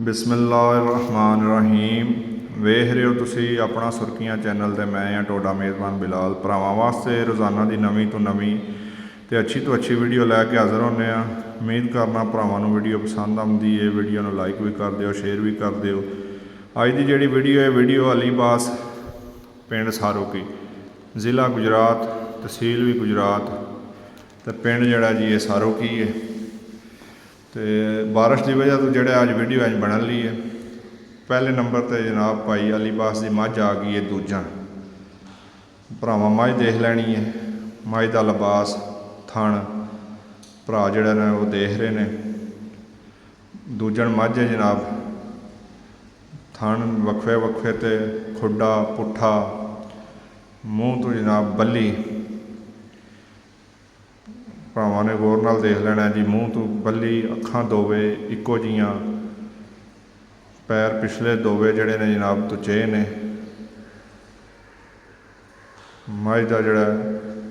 बिस्मिल्लाहिर्रहमानिर्रहीम। वेख रहे हो तुसी अपना सुर्खियां चैनल ते मैं हाँ टोडा मेज़बान बिलाल। भरावां वास्ते रोज़ाना की नवीं तो नवीं तो अच्छी वीडियो लैके हाज़र होने। उम्मीद करना भरावां नूं वीडियो पसंद आती है। वीडियो नूं लाइक भी कर दिओ, शेयर भी कर दिओ। अज की जिहड़ी वीडियो है वीडियो अलीबास पिंड सारोकी, ज़िला गुजरात, तहसील भी गुजरात, तो पिंड जिहड़ा जी ये सारोकी है। तो बारिश की वजह तो जोड़े अज वीडियो अज बनन ली है। पहले नंबर पर जनाब भाई अलीबास की मझ आ गई है दूजन। भरावां मझ देख लैनी है। मझ का लिबास थण भरा जोड़े ने वो देख रहे हैं। दूजन मझ है जनाब, थण वक्फे वक्फे ते खुडा पुट्ठा, मूँह तो जनाब बल्ली। भरावां ने गौर नाल देख लेना जी। मूँह तो बल्ली, अखां दोवे इक्को जियां, पैर पिछले दोवे जोड़े ने जनाब तुचे ने। मझ का जोड़ा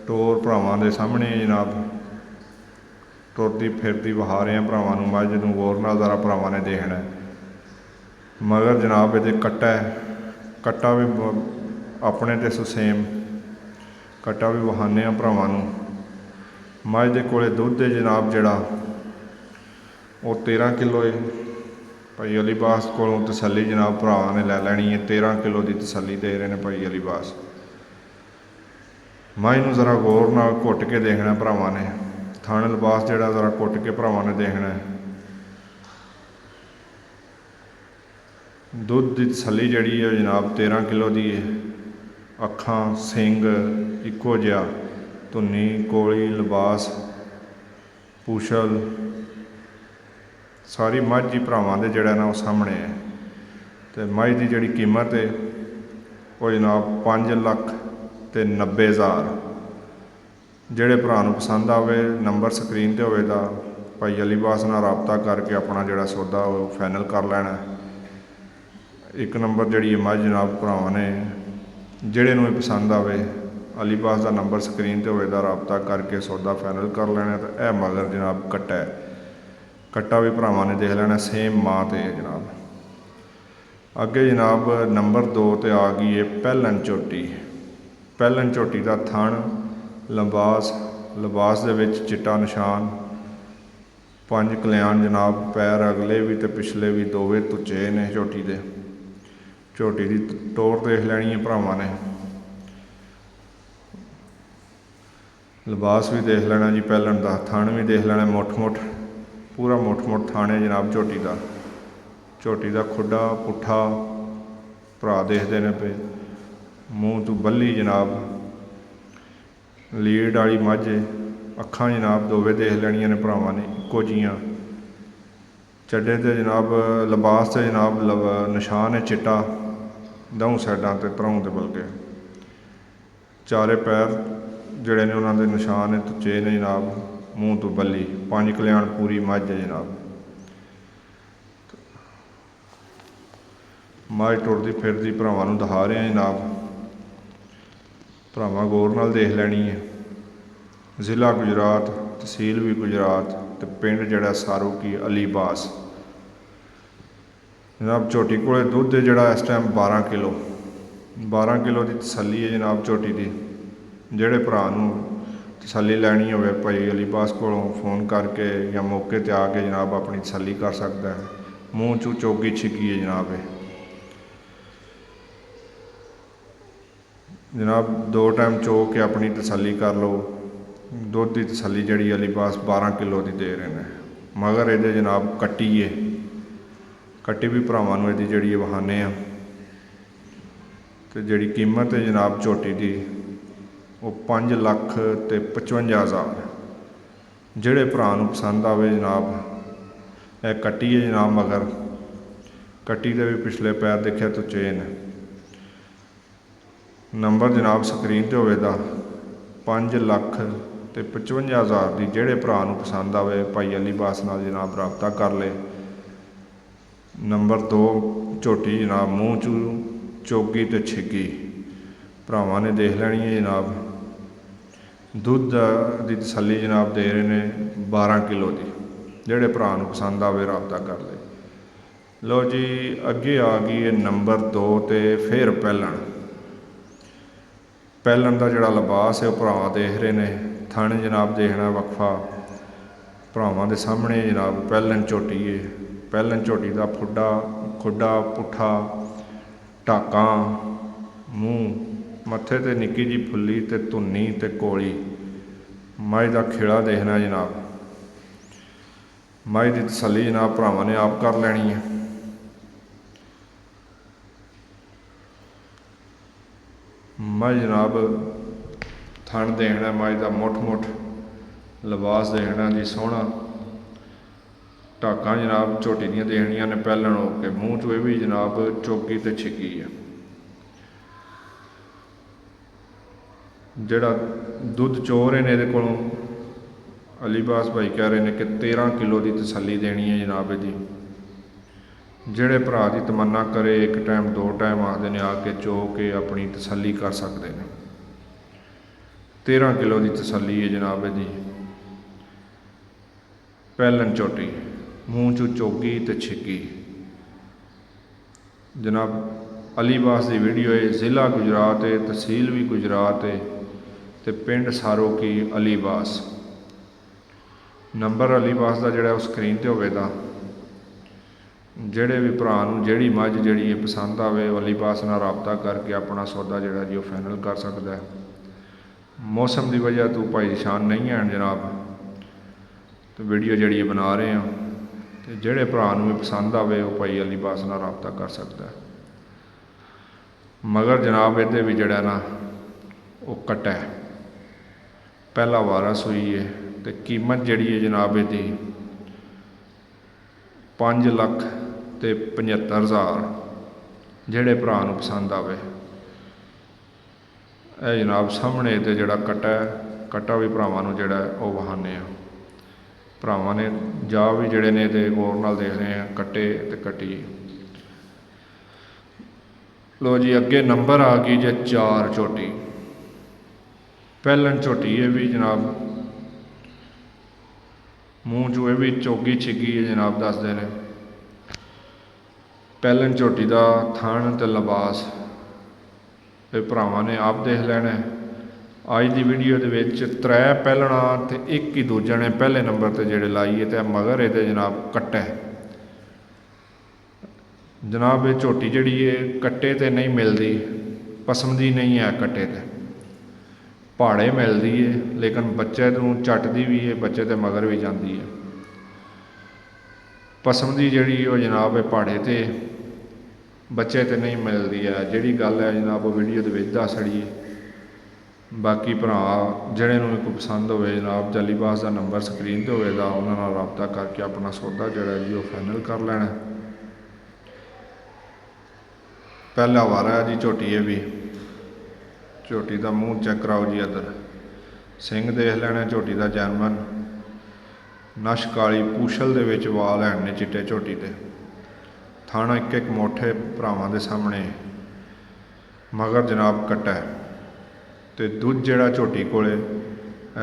टोर भरावां दे सामने जनाब टुरदी फिरदी वहा रहे हैं। भरावां नूं मझ नूं गौर नाल ज़रा भरावां ने देखना है। मगर जनाब ये कट्टा है, कट्टा भी अपने ते सुसेम कट्टा भी वहाने भरावां नूं। मझ दे कोले दुध है जनाब जोड़ा वो 13 किलो है। भाई अलीबास को तसली जनाब भरावां ने लै लैनी है। 13 किलो की तसली दे रहे हैं भाई अलीबास। मझ नूं ज़रा गौर नाल घुट के देखना भरावां ने। थण लिबास जोड़ा ज़रा घुट के भरावां ने देखना है। दुध की तसली जी है जनाब 13 किलो की है। अखां सिंग इक्को जिहा, धुन्नी कोली लिबास पूछल सारी मझ ही भरावां दे जोड़ा ना वो सामने है। तो मझ की जी कीमत है वो जनाब 5,90,000। जोड़े भरा नूं पसंद आवे नंबर स्क्रीन पर होवेगा, भाई अलीबास नाल राबता करके अपना जोड़ा सौदा वो फाइनल कर लेना। एक नंबर जी मझ जनाब भरावां ने जोड़े नूं पसंद आवे अलीबास का नंबर स्क्रीन पर होवेगा, राबता करके सौदा फाइनल कर लेना। तो यह मगर जनाब कट्टा है, कट्टा भी भरावां ने देख लेना सेम माँ तो है जनाब। अगे जनाब नंबर 2 ते आ गई है पहलन झोटी। पहलन झोटी का थण लिबास दे विच चिट्टा निशान, 5 कल्याण जनाब, पैर अगले भी तो पिछले भी दोवे तुचे ने झोटी दे। झोटी की टोर देख लैनी है भरावां ने। लिबास भी देख लेना जी पहलन का, थण भी देख लेना मुठ मुठ, पूरा मुठ मुठ थण है जनाब झोटी का। झोटी का खुडा पुट्ठा भरा देखते हैं पे। मूँह तो बल्ली जनाब, लीड वाली मझ है। अखां जनाब दोवे देख लैनिया ने भरावां ने इक्को जियां। चड्डे ते जनाब लिबास से जनाब निशान है चिट्टा दौं साइडों ते भराऊं ते बल्कि चारे पैर जोड़े ने उन्होंने निशान है तुचे ने जनाब। मूँह तो बल्ली 5 कल्याण पूरी मझ है जनाब। मझ टुरदी फिरदी भरावां नूं दिखा रहे हैं जनाब। भरावां गौर नाल देख लैनी है। ज़िला गुजरात, तहसील भी गुजरात, तो पिंड जिहड़ा सारोकी अलीबास। जनाब झोटी कोले दुध है जिहड़ा इस टाइम 12 किलो की तसली है जनाब झोटी की। जिहड़े भरा नूं तसली लैनी होवे भाई अलीबास कोलों फोन करके या मौके ते आके जनाब अपनी तसली कर सकता है। मूँह चू चोगी छिकी है जनाब। जनाब 2 टाइम चो के अपनी तसली कर लो। दुध की तसली जी अलीबास 12 किलो की दे रहे हैं। मगर ये जनाब कट्टी है, कट्टी भी भरावां नूं इहदी जिहड़ी वहाने आ। तो जिहड़ी कीमत है जनाब झोटी की वो 5,55,000। जिहड़े भरा नूं पसंद आवे जनाब यह कट्टी है जनाब। मगर कट्टी के भी पिछले पैर देखिए तुचे ने। नंबर जनाब स्क्रीन पर होवेगा 5,55,000 की। जिहड़े भरा नूं पसंद आवे भाई अलीबास नाल जनाब राबता कर ले। नंबर 2 झोटी जनाब मूँह चू चोगी तो छिगी भरावां ने देख लैनी है जनाब। दुध की तसली जनाब दे रहे हैं 12 किलो की। जिहड़े भरा नूं पसंद आवे राबता कर ले। लो जी अगे आ गई है नंबर 2 ते फिर पहलन का जोड़ा लिबास है वह भरा देख रहे हैं। थन जनाब देखना वक्फा भरावां दे सामने जनाब पहलन झोटी है। पहलन झोटी का खुडा पुट्ठा टाका मूँह मत्थे ते निक्की जी फुल्ली ते धुन्नी ते कोली मझ का खिला देखना जनाब। मझ की तसली जनाब भरावां ने आप कर लैनी है। मझ जनाब थन देखना मझ का मुठ लिबास देखना जी सोहना। टाका जनाब झोटी दियां देखनियां ने पहलन हो के मूँह चो भी जनाब चौकी ते छिकी है। जिहड़ा दुध चो रहे ने इहदे कोलों अलीबास भाई कह रहे हैं कि 13 किलो की तसली देनी है जनाब जी। जिहड़े भरा की तमन्ना करे एक टाइम 2 टाइम आखते ने आके चो के अपनी तसली कर सकते हैं। 13 किलो की तसली है जनाब जी। पहलन झोटी मूँह चो चोगी ते छिकी जनाब। अलीबास की वीडियो है। जिला गुजरात है, तहसील भी गुजरात है ते पिंड सारोकी अलीबास। नंबर अलीबास का जोड़ा स्क्रीन पर होगा। ਜਿਹੜੇ भी भरा जिहड़ी मझ जिहड़ी पसंद आवे अलीबास नाल राबता करके अपना सौदा जिहड़ा जी फाइनल कर सकता है। मौसम की वजह तो परेशान नहीं है जनाब, तो वीडियो जिहड़ी बना रहे हैं तो जिहड़े भरा भी पसंद आवे वो भाई अलीबास नाल राबता कर सकता है। मगर जनाब इहदे भी जिहड़ा ना वो कट्टा है, पहला वारा सूई है तो कीमत जिहड़ी है जनाब इहदी 5,75,000 जिहड़े भरा पसंद आवे। यह जनाब सामने तो जोड़ा कट्टा है, कट्टा भी भरावां नूं जिहड़ा वो वहाने आ। भरावां ने जा भी जिहड़े ने ते गौर नाल देख रहे हैं कट्टे ते कट्टी। लो जी अगे नंबर आ गई जे 4 झोटी। पहलन झोटी है भी जनाब मूँह चो भी चोगी छिगी है जनाब दसदे ने। पहलन झोटी का थन ते लिबास ये भरावां ने आप देख लेना है। अज की वीडियो के 3 पहलना तो एक ही दूजा ने पहले नंबर पर जोड़े लाई है तो मगर ये जनाब कट्टा है जनाब। ये झोटी जी है कट्टे तो नहीं मिलती, पसमदी नहीं है कट्टे ते पहाड़े मिलती है, लेकिन बच्चे को झटदी भी है, बच्चे तो मगर भी जाती है। पसमदी जी जनाब पहाड़े ते बच्चे तो नहीं मिलती है। जिहड़ी गल है जनाब वो वीडियो के दस छड़िए। बाकी भरा जिहड़े नूं कोई पसंद होवे जनाब अलीबास का नंबर स्क्रीन पर होएगा, उन्हां नाल राबता करके अपना सौदा जिहड़ा जी वो फाइनल कर लेना। पहला वारा है जी झोटी है भी। झोटी का मूँह चेक कराओ जी, इधर सिंह देख लेना झोटी का जैनमन। नश काली पूछल दे विच वाल हैं ने चिट्टे झोटी ते। थाना एक एक मोठे भरावां दे सामने मगर जनाब कट्टा है तो दुध जिहड़ा झोटी कोले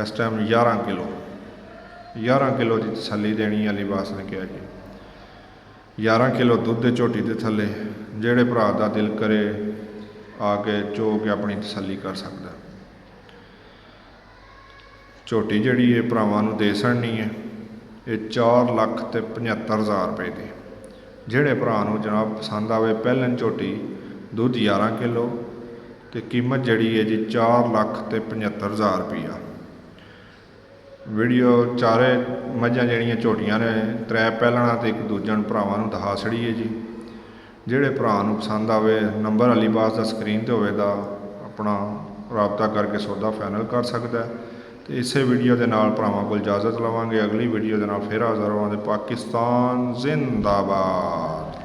इस टाइम 11 किलो की तसली देनी अलीबास ने कहा जी। 11 किलो दुध झोटी के थले जिहड़े भरा दा दिल करे आके चो के अपनी तसली कर सकता। झोटी जिहड़ी है भरावां नूं दे छड़नी है ये 4,75,000 रुपए की। जिहड़े भरा नूं जनाब पसंद आवे पहलन झोटी दुध 11 किलो तो कीमत जिहड़ी है जी 4,75,000 रुपया। वीडियो चारे मझां जिहड़ियां झोटियां ने 3 पहलना तो एक दूजे भरावां नूं दिखा छड़ीए जी। जिहड़े भरा नूं पसंद आवे नंबर अलीबास का स्क्रीन पर होएगा, अपना राबता करके सौदा फाइनल कर सकता है। तो इस वीडियो के नाल भरावां कोल इजाजत लवांगे। अगली वीडियो के नाल फिर हाज़र होवांगे। पाकिस्तान जिंदाबाद।